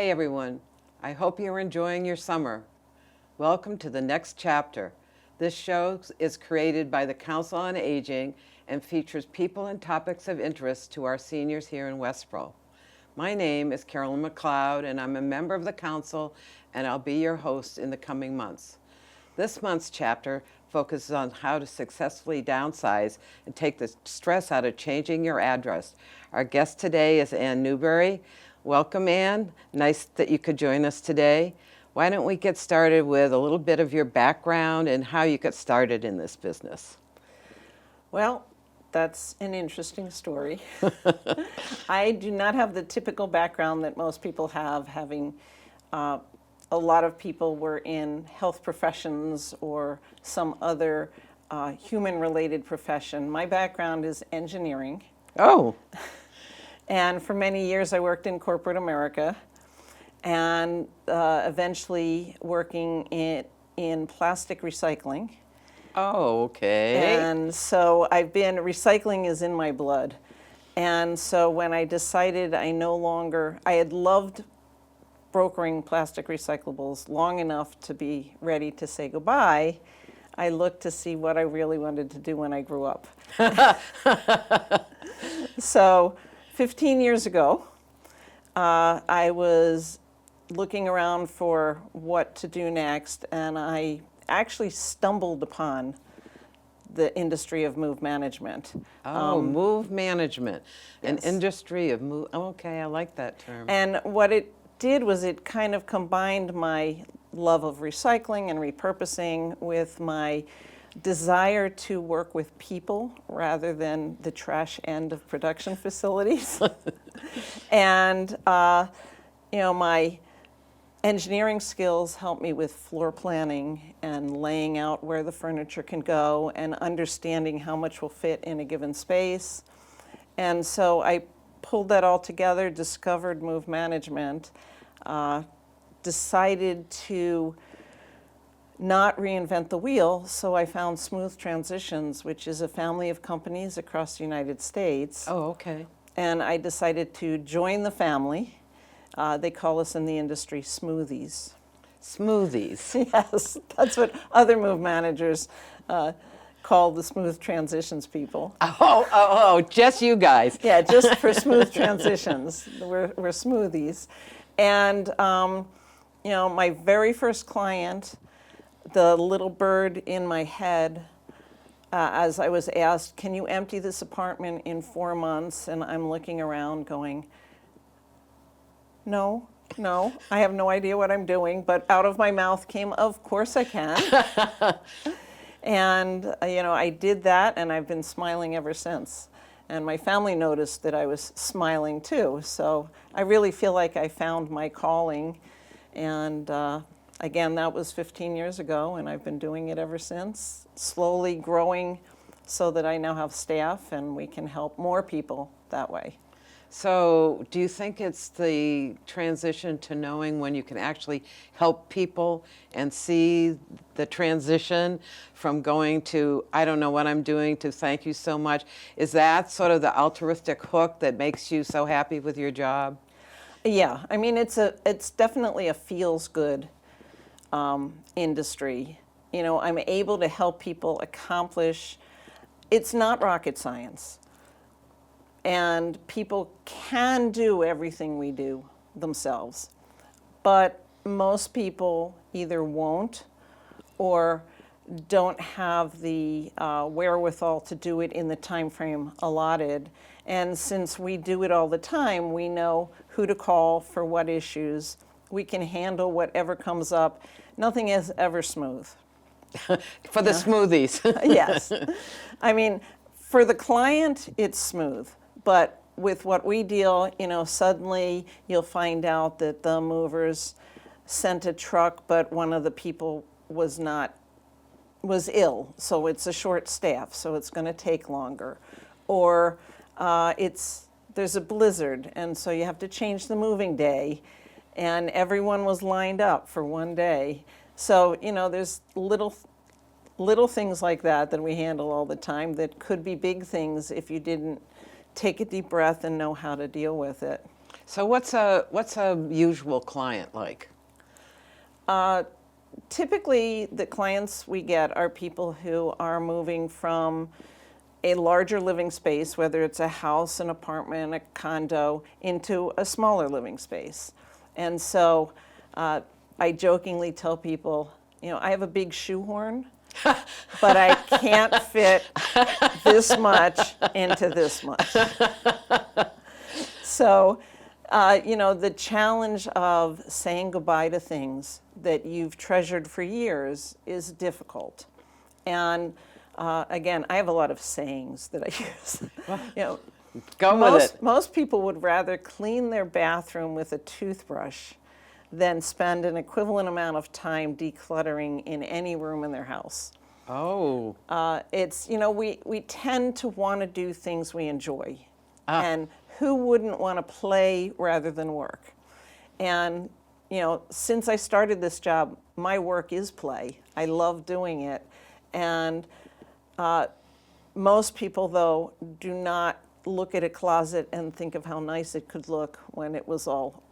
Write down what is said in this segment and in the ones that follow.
Hi everyone, I hope you're enjoying your summer. Welcome to the next chapter. This show is created by the Council on Aging and features people and topics of interest to our seniors here in Westboro. My name is Carolyn MacLeod and I'm a member of the Council and I'll be your host in the coming months. This month's chapter focuses on how to successfully downsize and take the stress out of changing your address. Our guest today is Newberry. Welcome, Ann. Nice that you could join us today. Why don't we get started with a little bit of your background and how you got started in this business? Well, that's an interesting story. I do not have the typical background that most people have, having a lot of people were in health professions or some other human-related profession. My background is engineering. Oh. And for many years I worked in corporate America and eventually working in plastic recycling. Oh, okay. And so recycling is in my blood. And so when I decided I had loved brokering plastic recyclables long enough to be ready to say goodbye, I looked to see what I really wanted to do when I grew up. So 15 years ago, I was looking around for what to do next, and I actually stumbled upon the industry of move management. Move management, yes. An industry of move. Oh, okay, I like that term. And what it did was it kind of combined my love of recycling and repurposing with my desire to work with people rather than the trash end of production facilities. And, my engineering skills help me with floor planning and laying out where the furniture can go and understanding how much will fit in a given space. And so I pulled that all together, discovered move management, decided to not reinvent the wheel, so I found Smooth Transitions, which is a family of companies across the United States. Oh, okay. And I decided to join the family. They call us in the industry smoothies. Smoothies. Yes, that's what other move managers call the Smooth Transitions people. Oh, just you guys. Yeah, just for smooth transitions. We're smoothies. And, my very first client, the little bird in my head, as I was asked, can you empty this apartment in 4 months? And I'm looking around going, no, I have no idea what I'm doing. But out of my mouth came, of course I can. And, I did that, and I've been smiling ever since. And my family noticed that I was smiling too. So I really feel like I found my calling. And again, that was 15 years ago, and I've been doing it ever since, slowly growing so that I now have staff and we can help more people that way. So do you think it's the transition to knowing when you can actually help people and see the transition from going to, I don't know what I'm doing, to thank you so much? Is that sort of the altruistic hook that makes you so happy with your job? Yeah, I mean, it's definitely a feels good industry. I'm able to help people accomplish, it's not rocket science. And people can do everything we do themselves. But most people either won't or don't have the wherewithal to do it in the time frame allotted. And since we do it all the time, we know who to call for what issues. We can handle whatever comes up. Nothing is ever smooth. For the smoothies. Yes. I mean, for the client, it's smooth. But with what we deal, suddenly you'll find out that the movers sent a truck, but one of the people was ill, so it's a short staff, so it's going to take longer. Or there's a blizzard, and so you have to change the moving day, and everyone was lined up for one day. So, there's little things like that we handle all the time that could be big things if you didn't take a deep breath and know how to deal with it. So what's a usual client like? Typically, the clients we get are people who are moving from a larger living space, whether it's a house, an apartment, a condo, into a smaller living space. And so I jokingly tell people, I have a big shoehorn, but I can't fit this much into this much. So, the challenge of saying goodbye to things that you've treasured for years is difficult. And again, I have a lot of sayings that I use. Go with it. Most people would rather clean their bathroom with a toothbrush than spend an equivalent amount of time decluttering in any room in their house. Oh. We tend to want to do things we enjoy. And who wouldn't want to play rather than work? And, since I started this job, my work is play. I love doing it. And most people, though, do not look at a closet and think of how nice it could look when it was all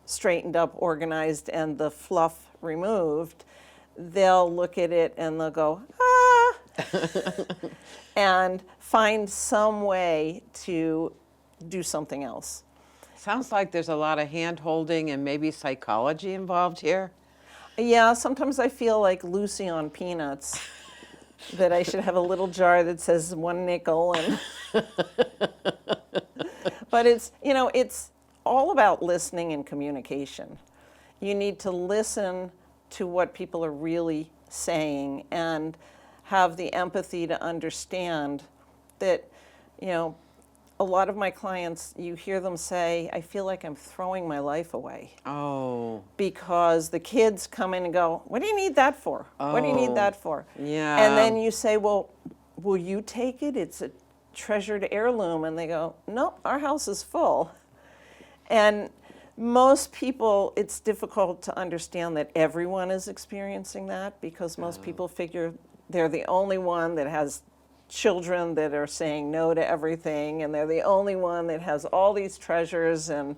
straightened up, organized, and the fluff removed. They'll look at it and they'll go, ah, and find some way to do something else. Sounds like there's a lot of hand-holding and maybe psychology involved here. Yeah, sometimes I feel like Lucy on Peanuts, that I should have a little jar that says 1 nickel. And but it's all about listening and communication. You need to listen to what people are really saying and have the empathy to understand that, a lot of my clients, you hear them say, I feel like I'm throwing my life away. Oh. Because the kids come in and go, what do you need that for? What do you need that for? Yeah. And then you say, well, will you take it? It's a treasured heirloom. And they go, nope, our house is full. And most people, it's difficult to understand that everyone is experiencing that, because most people figure they're the only one that has children that are saying no to everything, and they're the only one that has all these treasures. And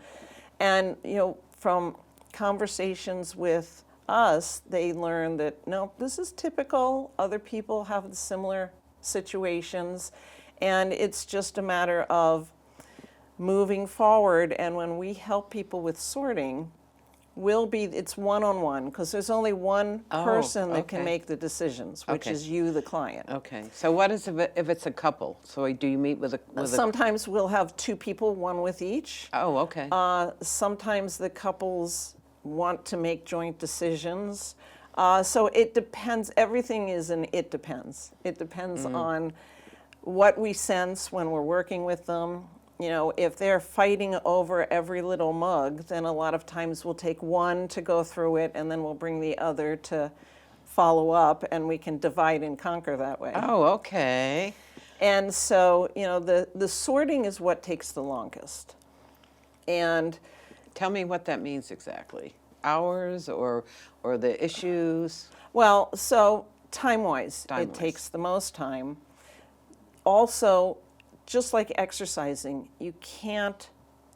from conversations with us, they learn that, no, this is typical. Other people have similar situations. And it's just a matter of moving forward. And when we help people with sorting, it's one-on-one, because there's only one person that can make the decisions, which is you, the client. Okay. So what is if it's a couple? So do you meet with Sometimes we'll have 2 people, one with each. Oh, okay. Sometimes the couples want to make joint decisions. So it depends. Everything is an it depends. It depends on what we sense when we're working with them. If they're fighting over every little mug, then a lot of times we'll take one to go through it, and then we'll bring the other to follow up, and we can divide and conquer that way. Oh, okay. And so, the sorting is what takes the longest. And tell me what that means exactly. Hours or the issues? Well, so time-wise, it takes the most time. Also, just like exercising, you can't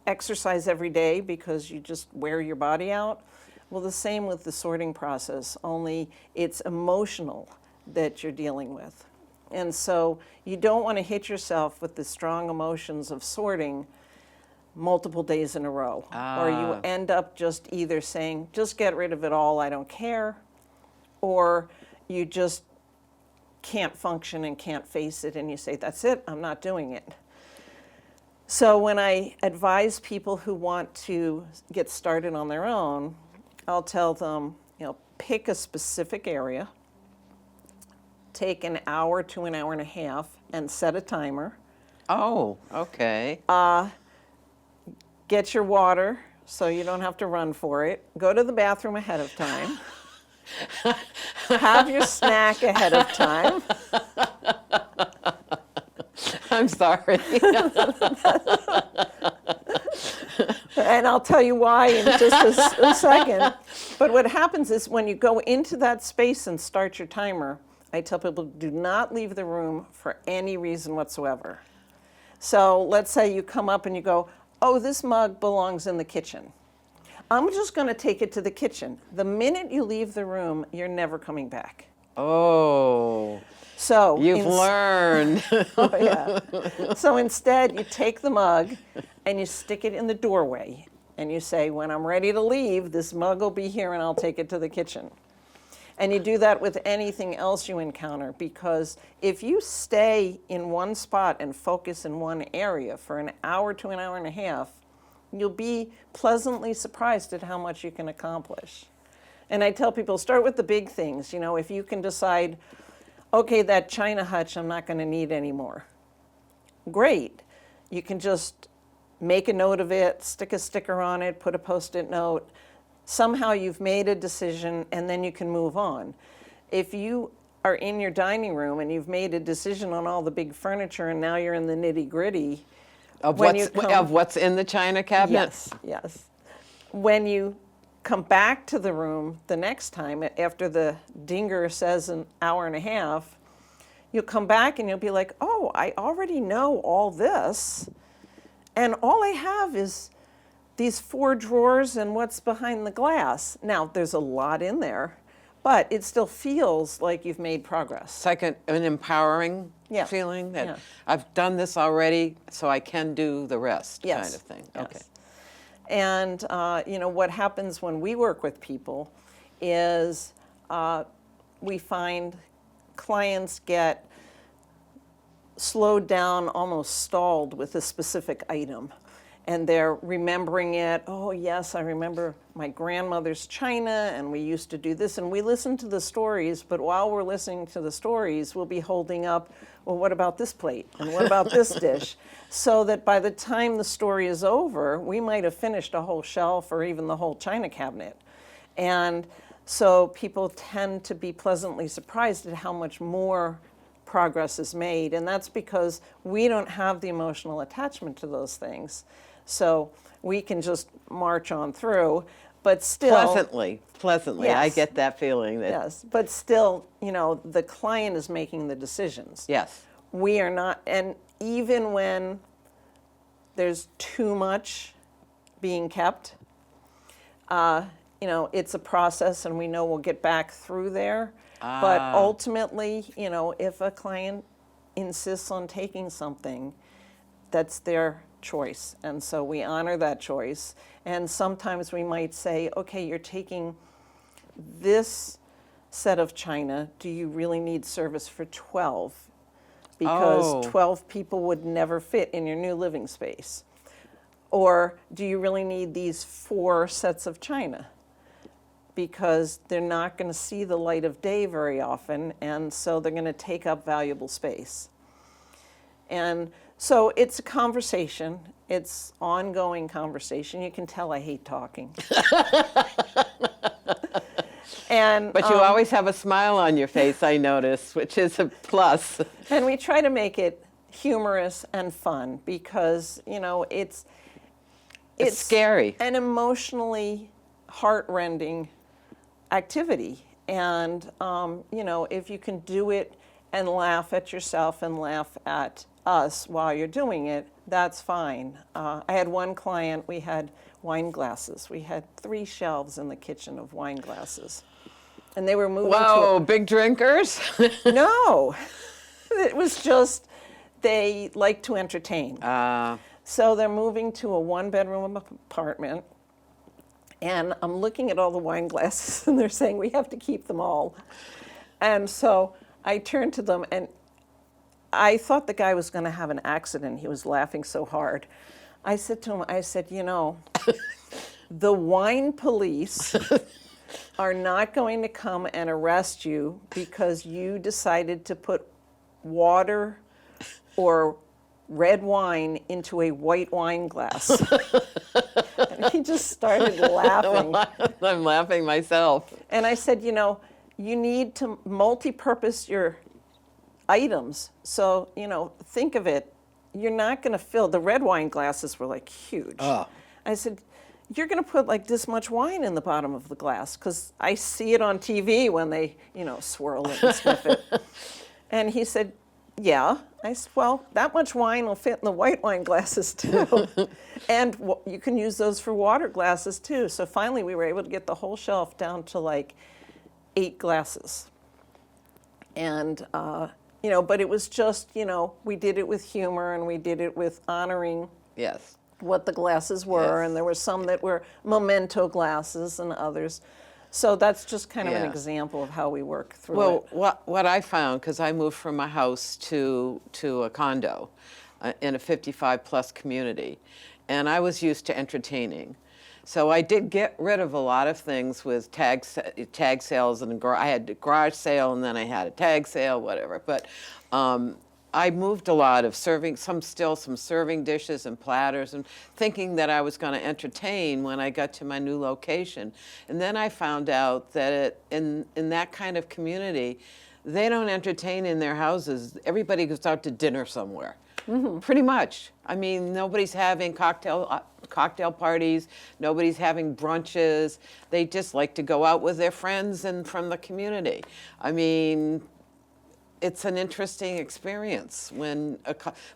exercise every day because you just wear your body out. Well, the same with the sorting process, only it's emotional that you're dealing with. And so you don't want to hit yourself with the strong emotions of sorting multiple days in a row. Or you end up just either saying, just get rid of it all, I don't care, or you just can't function and can't face it, and you say, that's it, I'm not doing it. So when I advise people who want to get started on their own, I'll tell them, pick a specific area, take an hour to an hour and a half, and set a timer. Oh, okay. Get your water so you don't have to run for it. Go to the bathroom ahead of time. Have your snack ahead of time. I'm sorry. And I'll tell you why in just a second. But what happens is when you go into that space and start your timer, I tell people, do not leave the room for any reason whatsoever. So let's say you come up and you go, oh, this mug belongs in the kitchen. I'm just going to take it to the kitchen. The minute you leave the room, you're never coming back. Oh, So you've learned. Oh, yeah. So instead, you take the mug and you stick it in the doorway. And you say, when I'm ready to leave, this mug will be here and I'll take it to the kitchen. And you do that with anything else you encounter, because if you stay in one spot and focus in one area for an hour to an hour and a half, you'll be pleasantly surprised at how much you can accomplish. And I tell people, start with the big things. You know, if you can decide, okay, that china hutch I'm not going to need anymore. Great. You can just make a note of it, stick a sticker on it, put a Post-it note. Somehow you've made a decision, and then you can move on. If you are in your dining room and you've made a decision on all the big furniture and now you're in the nitty-gritty, Of what's in the china cabinet? Yes. When you come back to the room the next time, after the dinger says an hour and a half, you'll come back and you'll be like, oh, I already know all this, and all I have is these 4 drawers and what's behind the glass. Now, there's a lot in there, but it still feels like you've made progress. It's like an empowering feeling that I've done this already, so I can do the rest kind of thing. Yes. Okay. And you know, what happens when we work with people is we find clients get slowed down, almost stalled with a specific item. And they're remembering it. Oh, yes, I remember my grandmother's china, and we used to do this. And we listen to the stories, but while we're listening to the stories, we'll be holding up, well, what about this plate? And what about this dish? So that by the time the story is over, we might have finished a whole shelf or even the whole china cabinet. And so people tend to be pleasantly surprised at how much more progress is made. And that's because we don't have the emotional attachment to those things. So we can just march on through, but still... Pleasantly. Yes. I get that feeling. Yes, but still, you know, the client is making the decisions. Yes. We are not, and even when there's too much being kept, you know, it's a process, and we know we'll get back through there. But ultimately, you know, if a client insists on taking something, that's their choice. And so we honor that choice. And sometimes we might say, okay, you're taking this set of china. Do you really need service for 12? Because 12 people would never fit in your new living space. Or do you really need these 4 sets of china? Because they're not going to see the light of day very often, and so they're going to take up valuable space. And so it's a conversation. It's ongoing conversation. You can tell I hate talking. But you always have a smile on your face, I notice, which is a plus. And we try to make it humorous and fun because, you know, it's scary. An emotionally heart-rending activity. And, you know, if you can do it and laugh at yourself and laugh at us while you're doing it, that's fine. I had one client, we had wine glasses. We had 3 shelves in the kitchen of wine glasses. And they were moving big drinkers? No. It was just, they like to entertain. So they're moving to a 1-bedroom apartment. And I'm looking at all the wine glasses, and they're saying, we have to keep them all. And so I turned to them, and I thought the guy was going to have an accident. He was laughing so hard. I said to him, I said, you know, the wine police are not going to come and arrest you because you decided to put water or red wine into a white wine glass. And he just started laughing. I'm laughing myself. And I said, you know, you need to multi-purpose your items. So, you know, think of it. You're not going to fill, the red wine glasses were like huge. I said, you're going to put like this much wine in the bottom of the glass, because I see it on TV when they, you know, swirl it and sniff it. And he said, Yeah, well, that much wine will fit in the white wine glasses too. And you can use those for water glasses too. So finally we were able to get the whole shelf down to like 8 glasses. And, but it was just, we did it with humor and we did it with honoring Yes. what the glasses were. Yes. And there were some that were memento glasses and others. So that's just kind of an Yeah. example of how we work through Well, it. what I found, because I moved from a house to a condo in a 55-plus community, and I was used to entertaining. So I did get rid of a lot of things with tag sales, and I had a garage sale, and then I had a tag sale, whatever. But I moved a lot of some serving dishes and platters, and thinking that I was going to entertain when I got to my new location. And then I found out that in that kind of community, they don't entertain in their houses. Everybody goes out to dinner somewhere. Mm-hmm. Pretty much. I mean, nobody's having cocktail parties. Nobody's having brunches. They just like to go out with their friends and from the community. I mean, it's an interesting experience when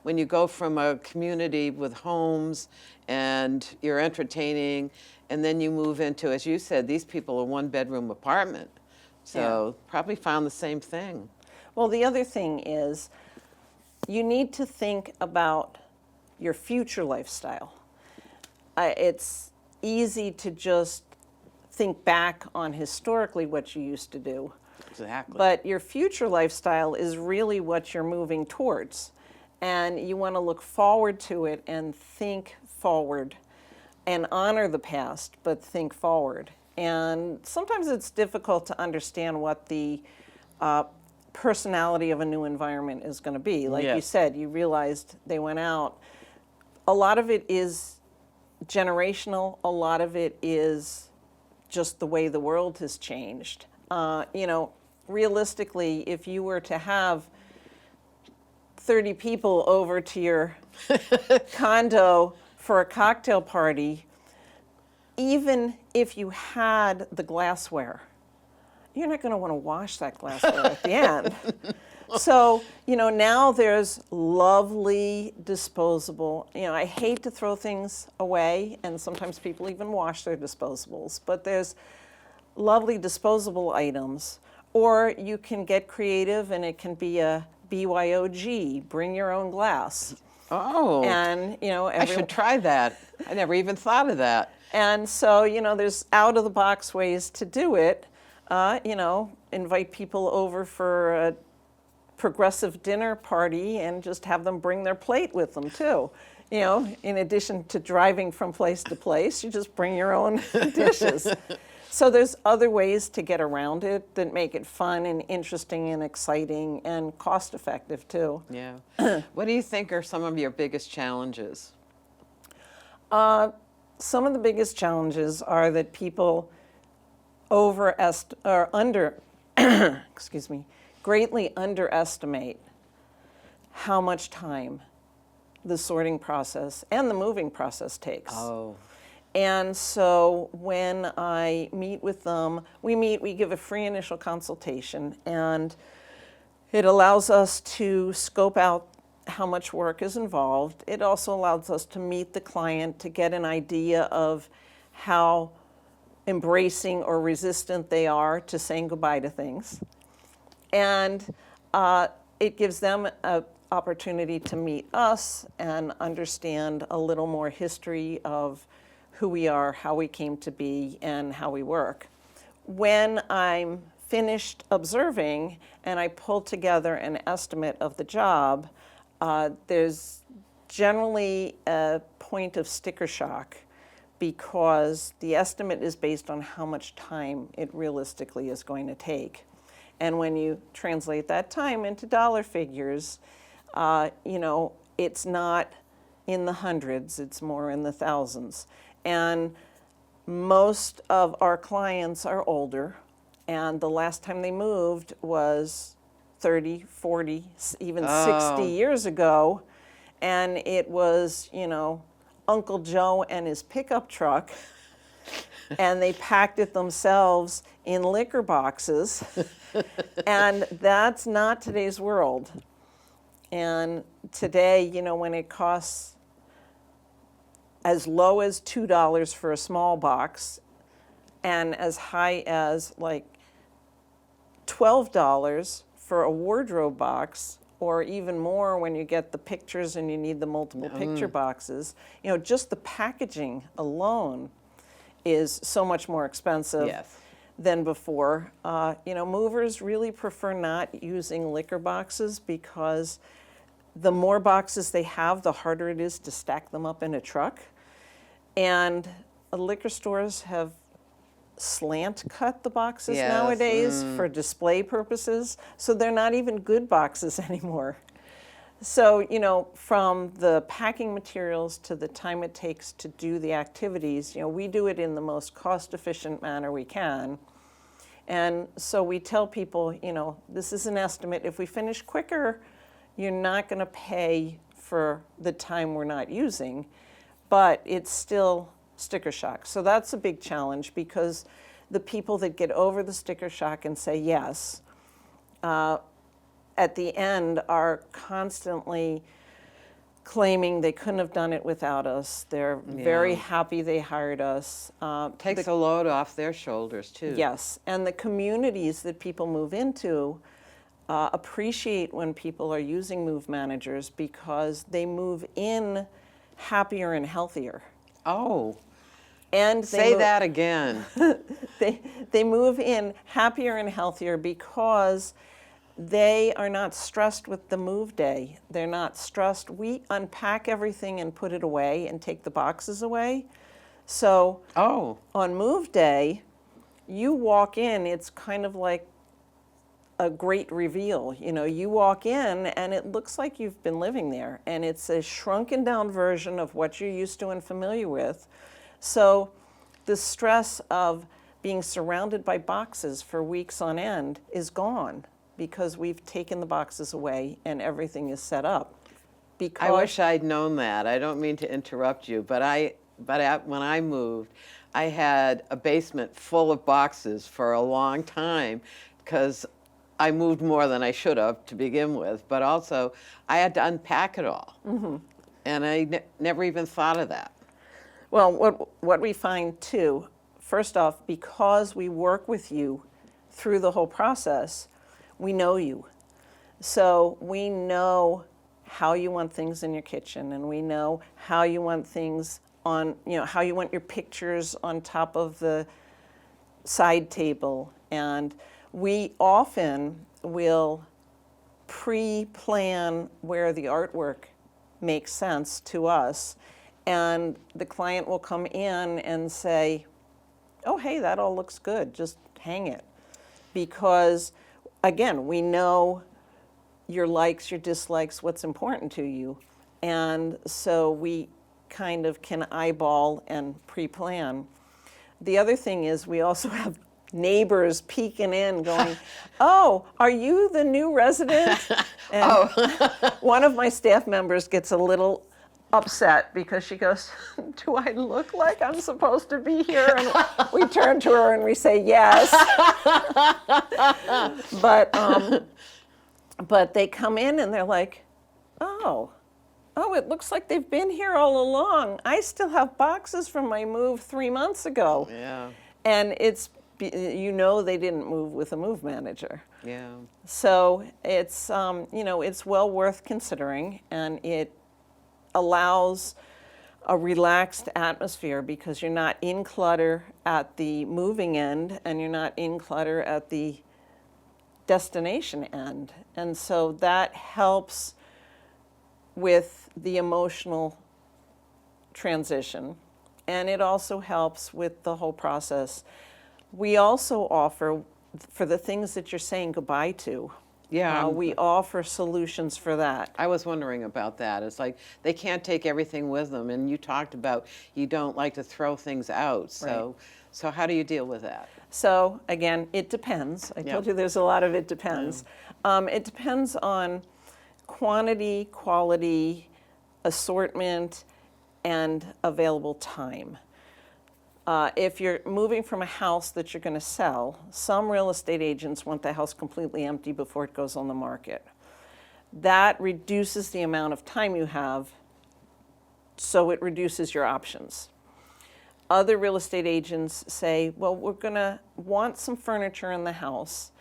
you go from a community with homes and you're entertaining, and then you move into, as you said, these people are 1-bedroom apartment. So probably found the same thing. Well, the other thing is you need to think about your future lifestyle. It's easy to just think back on historically what you used to do. Exactly. But your future lifestyle is really what you're moving towards. And you want to look forward to it and think forward and honor the past, but think forward. And sometimes it's difficult to understand what the personality of a new environment is going to be. Like you Yes. said, you realized they went out. A lot of it is generational. A lot of it is just the way the world has changed. Realistically, if you were to have 30 people over to your condo for a cocktail party, even if you had the glassware, you're not going to want to wash that glassware at the end. So, now there's lovely disposable, I hate to throw things away, and sometimes people even wash their disposables, but there's lovely disposable items. Or you can get creative, and it can be a BYOG, bring your own glass. Oh, And, I should try that. I never even thought of that. And so, there's out-of-the-box ways to do it. Invite people over for a progressive dinner party and just have them bring their plate with them, too. In addition to driving from place to place, you just bring your own dishes. So there's other ways to get around it that make it fun and interesting and exciting and cost-effective, too. Yeah. What do you think are some of your biggest challenges? Some of the biggest challenges are that people greatly underestimate how much time the sorting process and the moving process takes. Oh. And so when I meet with them, we give a free initial consultation, and it allows us to scope out how much work is involved. It also allows us to meet the client to get an idea of how embracing or resistant they are to saying goodbye to things. And it gives them an opportunity to meet us and understand a little more history of who we are, how we came to be, and how we work. When I'm finished observing and I pull together an estimate of the job, there's generally a point of sticker shock because the estimate is based on how much time it realistically is going to take. And when you translate that time into dollar figures, it's not in the hundreds, it's more in the thousands. And most of our clients are older, and the last time they moved was 30, 40, even 60 years ago. And it was, Uncle Joe and his pickup truck, and they packed it themselves in liquor boxes. And that's not today's world. And today, when it costs as low as $2 for a small box and as high as like $12 for a wardrobe box, or even more when you get the pictures and you need the multiple picture boxes, just the packaging alone is so much more expensive Yes. than before. Movers really prefer not using liquor boxes because the more boxes they have, the harder it is to stack them up in a truck. And liquor stores have slant cut the boxes Yes, nowadays for display purposes, so they're not even good boxes anymore. So, from the packing materials to the time it takes to do the activities, we do it in the most cost-efficient manner we can. And so we tell people, this is an estimate. If we finish quicker, you're not going to pay for the time we're not using, but it's still sticker shock. So that's a big challenge, because the people that get over the sticker shock and say yes, at the end are constantly claiming they couldn't have done it without us. They're very happy they hired us. Takes a load off their shoulders too. Yes, and the communities that people move into appreciate when people are using move managers, because they move in happier and healthier. Oh, And they say that again. they move in happier and healthier because they are not stressed with the move day. They're not stressed. We unpack everything and put it away and take the boxes away. So Oh, on move day, you walk in, it's kind of like a great reveal. You walk in and it looks like you've been living there, and it's a shrunken down version of what you're used to and familiar with. So the stress of being surrounded by boxes for weeks on end is gone, because we've taken the boxes away and everything is set up. Because I wish I'd known that. I don't mean to interrupt you, but when I moved, I had a basement full of boxes for a long time, because I moved more than I should have to begin with, but also I had to unpack it all. And I never even thought of that. Well, what we find too, first off, because we work with you through the whole process, we know you. So we know how you want things in your kitchen, and we know how you want things on, how you want your pictures on top of the side table. And we often will pre-plan where the artwork makes sense to us, and the client will come in and say, oh, hey, that all looks good, just hang it. Because, again, we know your likes, your dislikes, what's important to you, and so we kind of can eyeball and pre-plan. The other thing is we also have neighbors peeking in going, oh, are you the new resident? And one of my staff members gets a little upset because she goes, do I look like I'm supposed to be here? And we turn to her and we say yes. But they come in and they're like, oh, it looks like they've been here all along. I still have boxes from my move 3 months ago. Yeah. And it's, they didn't move with a move manager. Yeah. So it's, it's well worth considering, and it allows a relaxed atmosphere because you're not in clutter at the moving end and you're not in clutter at the destination end. And so that helps with the emotional transition, and it also helps with the whole process. We also offer, for the things that you're saying goodbye to, Yeah. we offer solutions for that. I was wondering about that. It's like they can't take everything with them, and you talked about you don't like to throw things out. So how do you deal with that? So again, it depends. I told you there's a lot of it depends. It depends on quantity, quality, assortment, and available time. If you're moving from a house that you're going to sell, some real estate agents want the house completely empty before it goes on the market. that reduces the amount of time you have, so it reduces your options. Other real estate agents say, well, we're going to want some furniture in the house,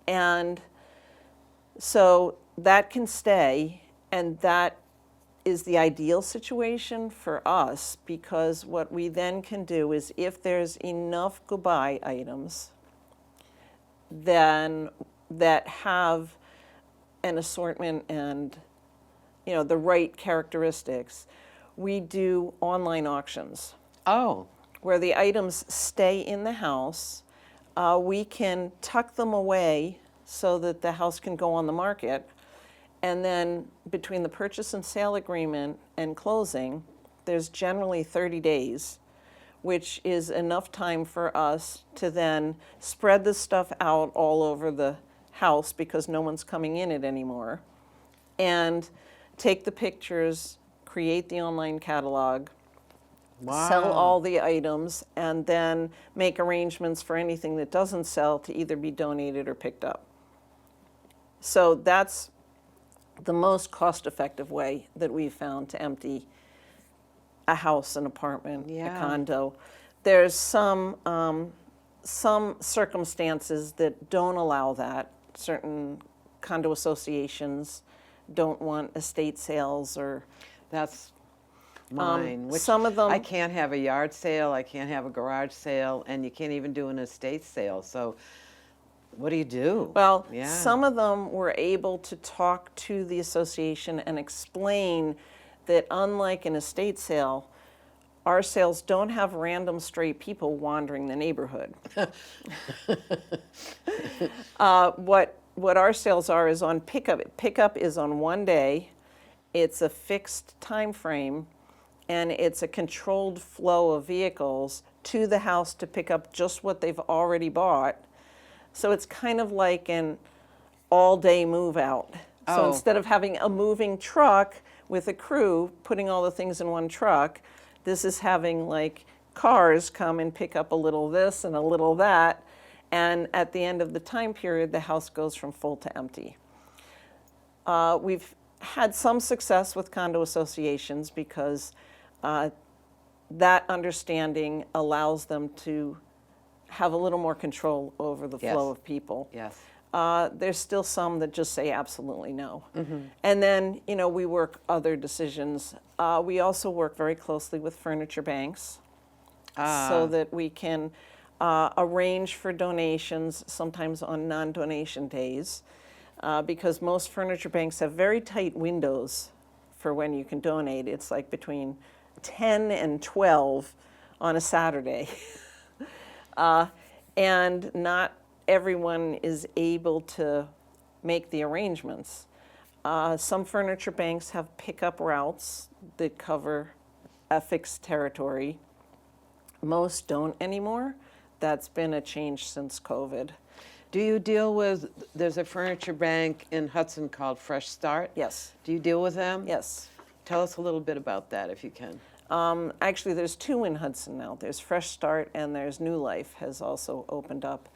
and so that can stay, and that is the ideal situation for us, because what we then can do is, if there's enough goodbye items then that have an assortment and the right characteristics, we do online auctions. Oh, Where the items stay in the house. We can tuck them away so that the house can go on the market. And then between the purchase and sale agreement and closing, there's generally 30 days, which is enough time for us to then spread the stuff out all over the house, because no one's coming in it anymore, and take the pictures, create the online catalog, wow. sell all the items, and then make arrangements for anything that doesn't sell to either be donated or picked up. So that's the most cost-effective way that we've found to empty a house, an apartment, Yeah. a condo. There's some circumstances that don't allow that. Certain condo associations don't want estate sales, or That's mine. Which some of them- I can't have a yard sale, I can't have a garage sale, and you can't even do an estate sale. So what do you do? Well, Yeah. some of them were able to talk to the association and explain that, unlike an estate sale, our sales don't have random stray people wandering the neighborhood. What our sales are is on pickup. Pickup is on one day. It's a fixed time frame, and it's a controlled flow of vehicles to the house to pick up just what they've already bought. So it's kind of like an all-day move out. So Oh. instead of having a moving truck with a crew putting all the things in one truck, this is having like cars come and pick up a little this and a little that. And at the end of the time period, the house goes from full to empty. We've had some success with condo associations, because that understanding allows them to have a little more control over the Yes. flow of people. Yes. There's still some that just say absolutely no. And then, we work other decisions. We also work very closely with furniture banks, so that we can arrange for donations, sometimes on non-donation days, because most furniture banks have very tight windows for when you can donate. It's like between 10 and 12 on a Saturday. And not everyone is able to make the arrangements. Some furniture banks have pickup routes that cover a fixed territory. Most don't anymore. That's been a change since COVID. Do you deal with, there's a furniture bank in Hudson called Fresh Start? Yes, Do you deal with them? yes. Tell us a little bit about that if you can. Actually, there's two in Hudson now. There's Fresh Start, and there's New Life has also opened up.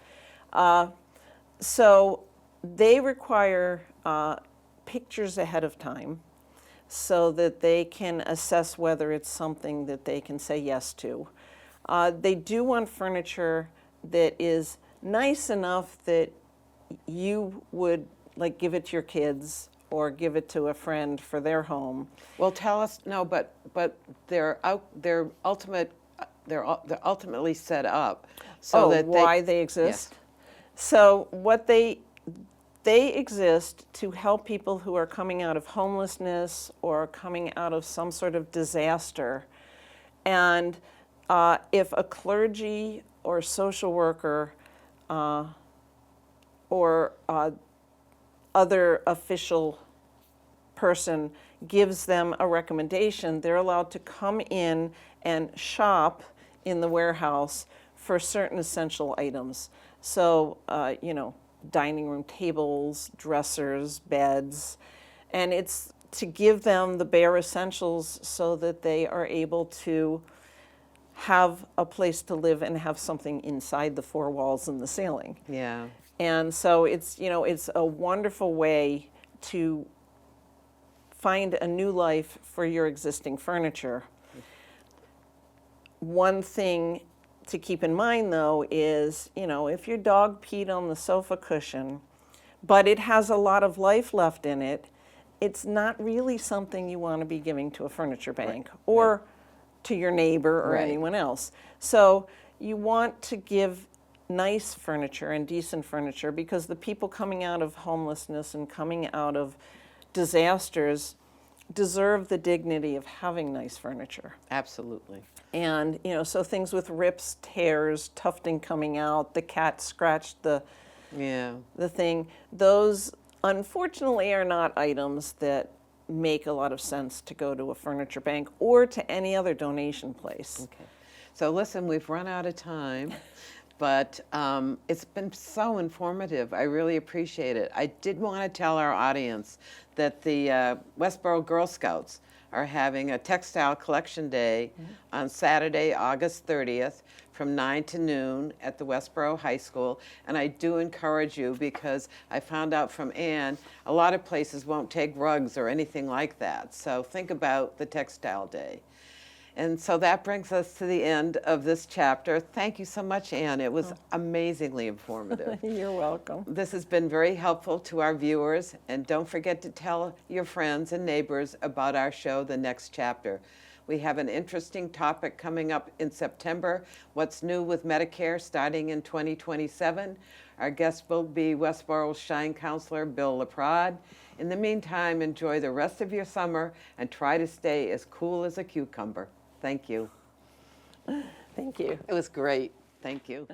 So they require pictures ahead of time, so that they can assess whether it's something that they can say yes to. They do want furniture that is nice enough that you would like give it to your kids or give it to a friend for their home. Well, tell us, no, but they're ultimately set up so that why they exist? So what they exist to help people who are coming out of homelessness or coming out of some sort of disaster. And if a clergy or social worker or other official person gives them a recommendation, they're allowed to come in and shop in the warehouse for certain essential items. So, dining room tables, dressers, beds, and it's to give them the bare essentials so that they are able to have a place to live and have something inside the four walls and the ceiling. Yeah. And so it's a wonderful way to find a new life for your existing furniture. One thing to keep in mind though is, if your dog peed on the sofa cushion, but it has a lot of life left in it, it's not really something you want to be giving to a furniture bank or to your neighbor or anyone else. So you want to give nice furniture and decent furniture, because the people coming out of homelessness and coming out of disasters deserve the dignity of having nice furniture. Absolutely. And, so things with rips, tears, tufting coming out, the cat scratched the thing, those unfortunately are not items that make a lot of sense to go to a furniture bank or to any other donation place. Okay. So listen, we've run out of time, but it's been so informative. I really appreciate it. I did want to tell our audience that the Westboro Girl Scouts are having a textile collection day on Saturday, August 30th from 9 to noon at the Westboro High School. And I do encourage you, because I found out from Ann, a lot of places won't take rugs or anything like that. So think about the textile day. And so that brings us to the end of this chapter. Thank you so much, Ann. It was amazingly informative. You're welcome. This has been very helpful to our viewers, and don't forget to tell your friends and neighbors about our show, The Next Chapter. We have an interesting topic coming up in September, what's new with Medicare starting in 2027. Our guest will be Westboro's Shine Counselor, Bill LaPrade. In the meantime, enjoy the rest of your summer and try to stay as cool as a cucumber. Thank you. Thank you. It was great. Thank you.